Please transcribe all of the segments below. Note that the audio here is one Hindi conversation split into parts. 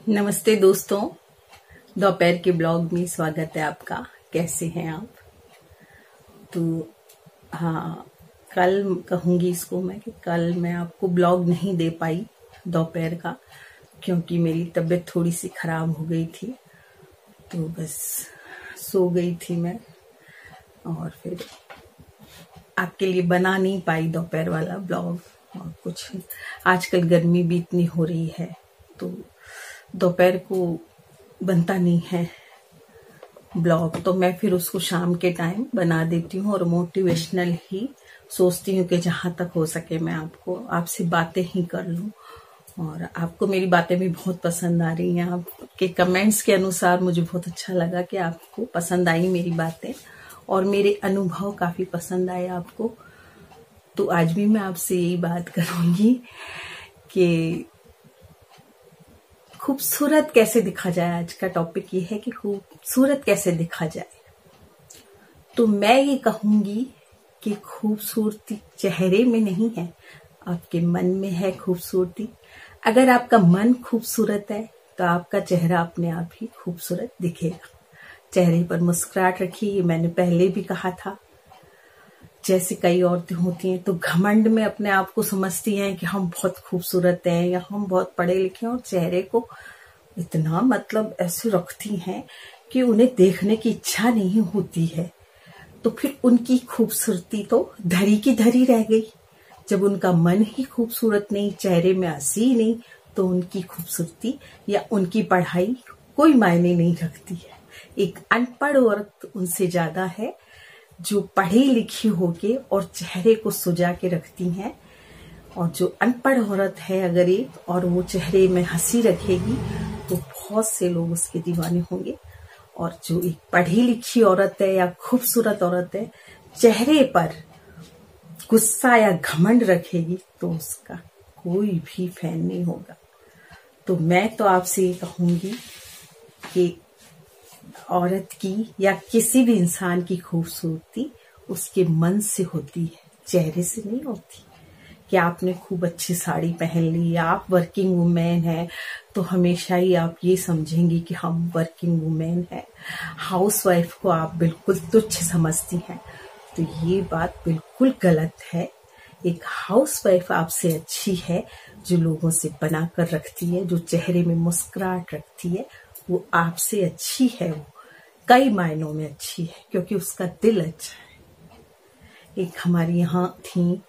नमस्ते दोस्तों, दोपहर के ब्लॉग में स्वागत है आपका। कैसे हैं आप? तो हाँ, कल कहूँगी इसको मैं कि कल मैं आपको ब्लॉग नहीं दे पाई दोपहर का, क्योंकि मेरी तबीयत थोड़ी सी खराब हो गई थी। तो बस सो गई थी मैं और फिर आपके लिए बना नहीं पाई दोपहर वाला ब्लॉग। और कुछ आजकल गर्मी भी इतनी हो रही है तो दोपहर को बनता नहीं है ब्लॉग, तो मैं फिर उसको शाम के टाइम बना देती हूँ और मोटिवेशनल ही सोचती हूँ कि जहां तक हो सके मैं आपसे बातें ही कर लूँ। और आपको मेरी बातें भी बहुत पसंद आ रही हैं। आपके कमेंट्स के अनुसार मुझे बहुत अच्छा लगा कि आपको पसंद आई मेरी बातें और मेरे अनुभव काफी पसंद आए आपको। तो आज भी मैं आपसे यही बात करूंगी कि खूबसूरत कैसे दिखा जाए। आज का टॉपिक ये है कि खूबसूरत कैसे दिखा जाए। तो मैं ये कहूंगी कि खूबसूरती चेहरे में नहीं है, आपके मन में है खूबसूरती। अगर आपका मन खूबसूरत है तो आपका चेहरा अपने आप ही खूबसूरत दिखेगा। चेहरे पर मुस्कुराहट रखिए, मैंने पहले भी कहा था। जैसे कई औरतें होती हैं तो घमंड में अपने आप को समझती हैं कि हम बहुत खूबसूरत हैं या हम बहुत पढ़े लिखे हैं, और चेहरे को इतना ऐसे रखती हैं कि उन्हें देखने की इच्छा नहीं होती है। तो फिर उनकी खूबसूरती तो धरी की धरी रह गई। जब उनका मन ही खूबसूरत नहीं, चेहरे में हंसी नहीं, तो उनकी खूबसूरती या उनकी पढ़ाई कोई मायने नहीं रखती है। एक अनपढ़ औरत उनसे ज्यादा है जो पढ़ी लिखी होके और चेहरे को सुजा के रखती हैं। और जो अनपढ़ औरत है अगर एक और वो चेहरे में हंसी रखेगी तो बहुत से लोग उसके दीवाने होंगे। और जो एक पढ़ी लिखी औरत है या खूबसूरत औरत है, चेहरे पर गुस्सा या घमंड रखेगी तो उसका कोई भी फैन नहीं होगा। तो मैं तो आपसे ये कहूंगी कि औरत की या किसी भी इंसान की खूबसूरती उसके मन से होती है, चेहरे से नहीं होती। कि आपने खूब अच्छी साड़ी पहन ली या आप वर्किंग वुमेन है तो हमेशा ही आप ये समझेंगी कि हम वर्किंग वुमेन है। हाउसवाइफ को आप बिल्कुल तुच्छ समझती हैं, तो ये बात बिल्कुल गलत है। एक हाउसवाइफ आपसे अच्छी है जो लोगों से बनाकर रखती है, जो चेहरे में मुस्कुराहट रखती है, वो आपसे अच्छी है। वो कई मायनों में अच्छी है क्योंकि उसका दिल अच्छा है। एक हमारे यहाँ थी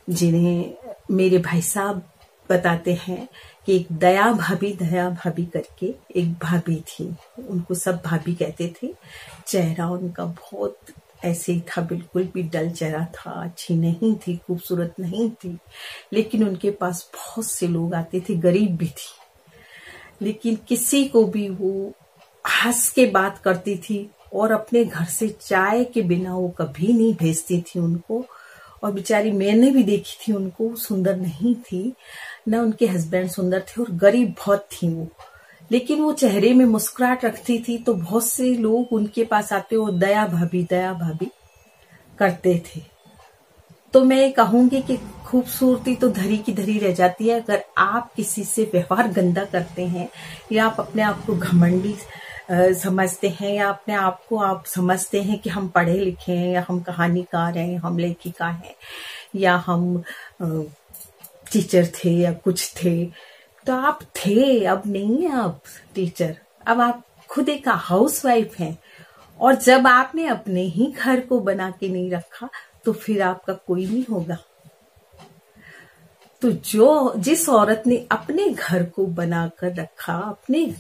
जिन्हें मेरे भाई साहब बताते हैं कि एक दया भाभी करके एक भाभी थी। उनको सब भाभी कहते थे। चेहरा उनका बहुत ऐसे ही था, बिल्कुल भी डल चेहरा था, अच्छी नहीं थी, खूबसूरत नहीं थी। लेकिन उनके पास बहुत से लोग आते थे, गरीब भी थी, लेकिन किसी को भी वो हंस के बात करती थी और अपने घर से चाय के बिना वो कभी नहीं भेजती थी उनको। और बेचारी मैंने भी देखी थी उनको, सुंदर नहीं थी, न उनके हस्बैंड सुंदर थे और गरीब बहुत थी वो, लेकिन वो चेहरे में मुस्कुराहट रखती थी। तो बहुत से लोग उनके पास आते वो दया भाभी करते थे। तो मैं कहूंगी कि खूबसूरती तो धरी की धरी रह जाती है अगर आप किसी से व्यवहार गंदा करते हैं या आप अपने आप को घमंडी समझते हैं या अपने आप को आप समझते हैं कि हम पढ़े लिखे हैं या हम कहानीकार हैं, हम लेखिका हैं या हम टीचर थे या कुछ थे। तो आप थे, अब नहीं है आप टीचर, अब आप खुद एक हाउसवाइफ हैं। और जब आपने अपने ही घर को बना के नहीं रखा तो फिर आपका कोई नहीं होगा। तो जिस औरत ने अपने घर को बनाकर रखा, अपने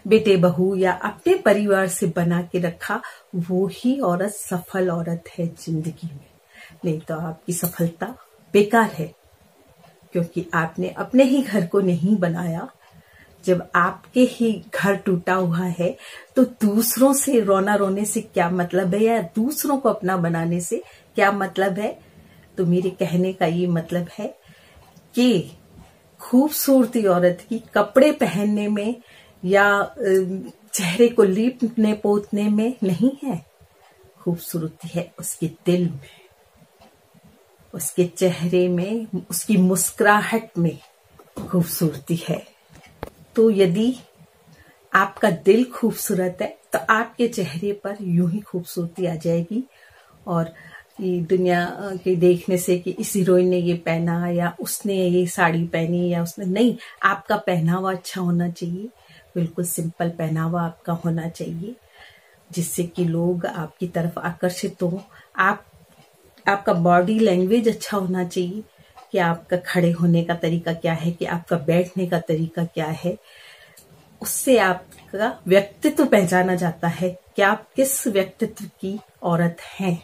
बेटे बहू या अपने परिवार से बना के रखा, वो ही औरत सफल औरत है जिंदगी में। नहीं तो आपकी सफलता बेकार है, क्योंकि आपने अपने ही घर को नहीं बनाया। जब आपके ही घर टूटा हुआ है तो दूसरों से रोने से क्या मतलब है, या दूसरों को अपना बनाने से क्या मतलब है। तो मेरे कहने का ये मतलब है कि खूबसूरती औरत की कपड़े पहनने में या चेहरे को लीपने पोतने में नहीं है, खूबसूरती है उसके दिल में, उसके चेहरे में, उसकी मुस्कुराहट में खूबसूरती है। तो यदि आपका दिल खूबसूरत है तो आपके चेहरे पर यूं ही खूबसूरती आ जाएगी। और ये दुनिया के देखने से कि इस हीरोइन ने ये पहना या उसने ये साड़ी पहनी या उसने, नहीं, आपका पहनावा अच्छा होना चाहिए, बिल्कुल सिंपल पहनावा आपका होना चाहिए, जिससे कि लोग आपकी तरफ आकर्षित हो। आपका बॉडी लैंग्वेज अच्छा होना चाहिए कि आपका खड़े होने का तरीका क्या है, कि आपका बैठने का तरीका क्या है। उससे आपका व्यक्तित्व पहचाना जाता है कि आप किस व्यक्तित्व की औरत हैं।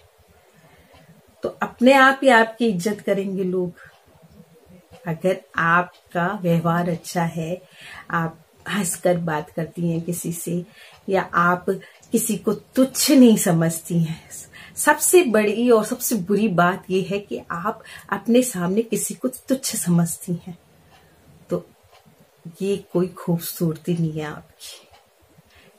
तो अपने आप ही आपकी इज्जत करेंगे लोग। अगर आपका व्यवहार अच्छा है, आप हंसकर बात करती हैं किसी से, या आप किसी को तुच्छ नहीं समझती हैं। सबसे बड़ी और सबसे बुरी बात यह है कि आप अपने सामने किसी को तुच्छ समझती हैं, तो ये कोई खूबसूरती नहीं है आपकी।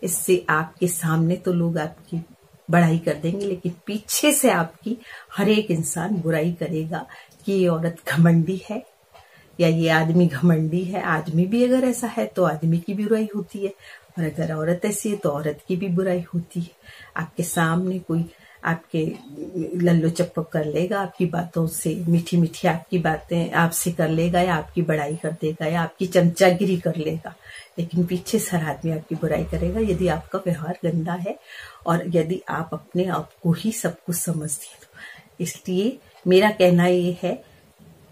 इससे आपके सामने तो लोग आपकी बड़ाई कर देंगे, लेकिन पीछे से आपकी हर एक इंसान बुराई करेगा कि ये औरत घमंडी है या ये आदमी घमंडी है। आदमी भी अगर ऐसा है तो आदमी की भी बुराई होती है, और अगर औरत ऐसी है तो औरत की भी बुराई होती है। आपके सामने कोई आपके लल्लो चप्पो कर लेगा, आपकी बातों से मीठी मीठी आपकी बातें आपसे कर लेगा, या आपकी बड़ाई कर देगा, या आपकी चमचागिरी कर लेगा, लेकिन पीछे से हर आदमी आपकी बुराई करेगा यदि आपका व्यवहार गंदा है और यदि आप अपने आप को ही सब कुछ समझती हैं। तो इसलिए मेरा कहना ये है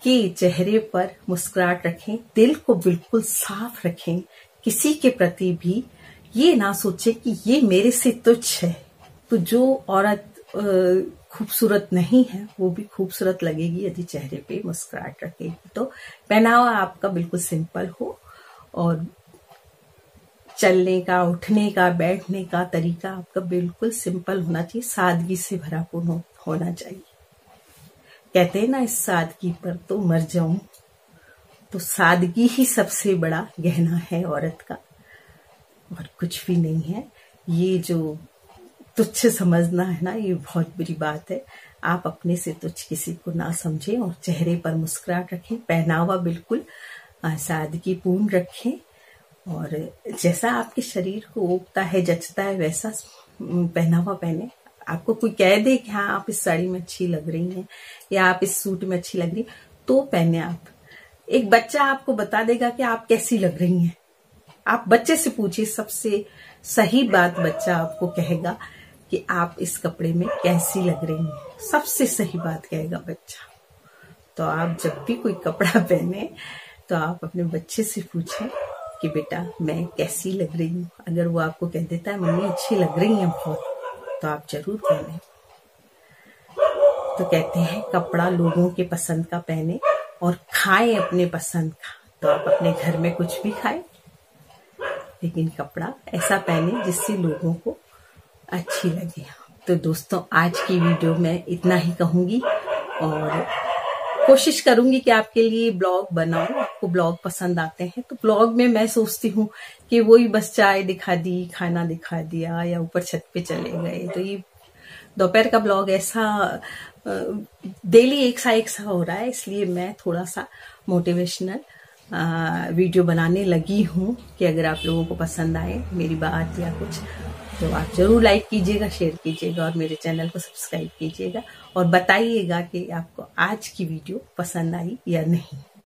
कि चेहरे पर मुस्कुराहट रखें, दिल को बिल्कुल साफ रखें। किसी के प्रति भी ये ना सोचें कि ये मेरे से तुच्छ है। तो जो औरत खूबसूरत नहीं है वो भी खूबसूरत लगेगी यदि चेहरे पे मुस्कुराहट रखेगी। तो पहनावा आपका बिल्कुल सिंपल हो, और चलने का, उठने का, बैठने का तरीका आपका बिल्कुल सिंपल होना चाहिए, सादगी से भरापूर्ण होना चाहिए। कहते हैं ना, इस सादगी पर तो मर जाऊं। तो सादगी ही सबसे बड़ा गहना है औरत का, और कुछ भी नहीं है। ये जो तुच्छ समझना है ना, ये बहुत बुरी बात है। आप अपने से तुच्छ किसी को ना समझें और चेहरे पर मुस्कुराहट रखें, पहनावा बिल्कुल सादगी पूर्ण रखें, और जैसा आपके शरीर को उगता है, जचता है, वैसा पहनावा पहने। आपको कोई कह दे कि हाँ आप इस साड़ी में अच्छी लग रही हैं या आप इस सूट में अच्छी लग रही, तो पहने आप। एक बच्चा आपको बता देगा कि आप कैसी लग रही हैं। आप बच्चे से पूछिए, सबसे सही बात बच्चा आपको कहेगा कि आप इस कपड़े में कैसी लग रही हैं, सबसे सही बात कहेगा बच्चा। तो आप जब भी कोई कपड़ा पहने तो आप अपने बच्चे से पूछें कि बेटा मैं कैसी लग रही हूँ। अगर वो आपको कह देता है मम्मी अच्छी लग रही है बहुत, तो आप जरूर पहने। तो कहते हैं कपड़ा लोगों के पसंद का पहने और खाएं अपने पसंद का। तो आप अपने घर में कुछ भी खाएं, लेकिन कपड़ा ऐसा पहने जिससे लोगों को अच्छी लगे। तो दोस्तों, आज की वीडियो में इतना ही कहूंगी, और कोशिश करूंगी कि आपके लिए ब्लॉग बनाऊं। आपको ब्लॉग पसंद आते हैं तो ब्लॉग में मैं सोचती हूँ कि वही बस चाय दिखा दी, खाना दिखा दिया, या ऊपर छत पे चले गए। तो ये दोपहर का ब्लॉग ऐसा डेली एक सा हो रहा है, इसलिए मैं थोड़ा सा मोटिवेशनल वीडियो बनाने लगी हूँ कि अगर आप लोगों को पसंद आए मेरी बात या कुछ, तो आप जरूर लाइक कीजिएगा, शेयर कीजिएगा, और मेरे चैनल को सब्सक्राइब कीजिएगा, और बताइएगा कि आपको आज की वीडियो पसंद आई या नहीं।